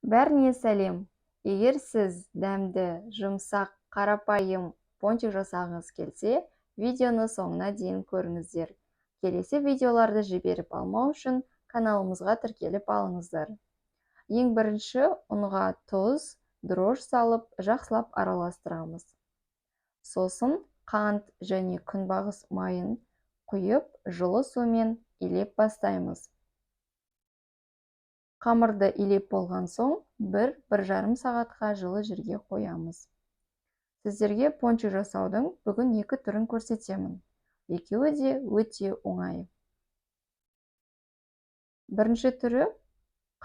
Бәріне сәлем. Егер сіз дәмді, жұмсақ, қарапайым пончик жасағыңыз келсе, видеоны соңына дейін көріңіздер. Келесі видеоларды жіберіп алмау үшін каналымызға тіркеліп алыңыздар. Ең бірінші ұнға тұз, дрож салып, жақсылап араластырамыз. Сосын қант және күнбағыс майын құйып, жылы сумен илеп бастаймыз. Қамырды илеп болған соң, 1-1,5 сағатқа жылы жерге қоямыз. Сіздерге пончик жасаудың бүгін 2 түрін көрсетемін. Екеуі де өте оңай. Бірінші түрі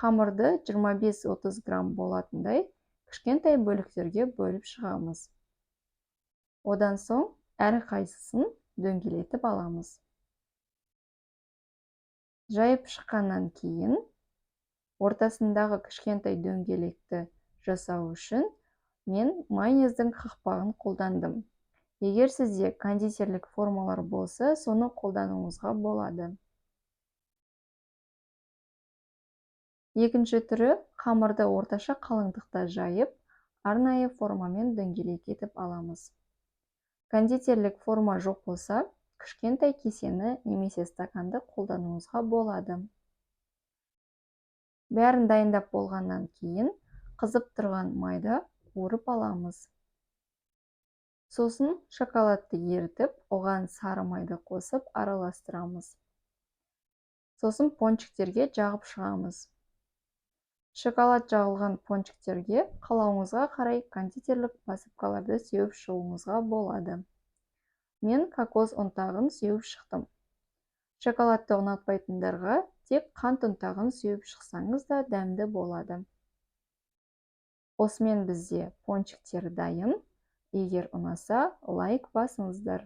қамырды 25-30 грамм болатындай кішкентай бөліктерге бөліп шығамыз. Одан соң әрқайсысын дөңгелетіп аламыз. Жайып шыққаннан кейін ортасындағы кішкентай дөңгелекті жасау үшін мен майонездің қақпағын қолдандым. Егер сізде кондитерлік формалар болса, соны қолдануыңызға болады. Екінші түрі қамырды орташа қалыңдықта жайып, арнайы формамен дөңгелек етіп аламыз. Кондитерлік форма жоқ болса, кішкентай кесені немесе стаканды қолдануыңызға болады. Бәрін дайындап болғаннан кейін қызып тұрған майда қуырып аламыз. Сосын шоколадты ерітіп, оған сары майды қосып араластырамыз. Сосын пончиктерге жағып шығамыз. Шоколад жағылған пончиктерге қалауыңызға қарай кондитерлік посыпкаларды сеуіп шығуыңызға болады. Мен кокос ұнтағын сеуіп шықтым. Шоколадты ұнатпайтындарға тек қант ұнтағын сеуіп шықсаңыз да дәмді болады. Осымен бізде пончиктер дайын. Егер ұнаса, лайк басыңыздар.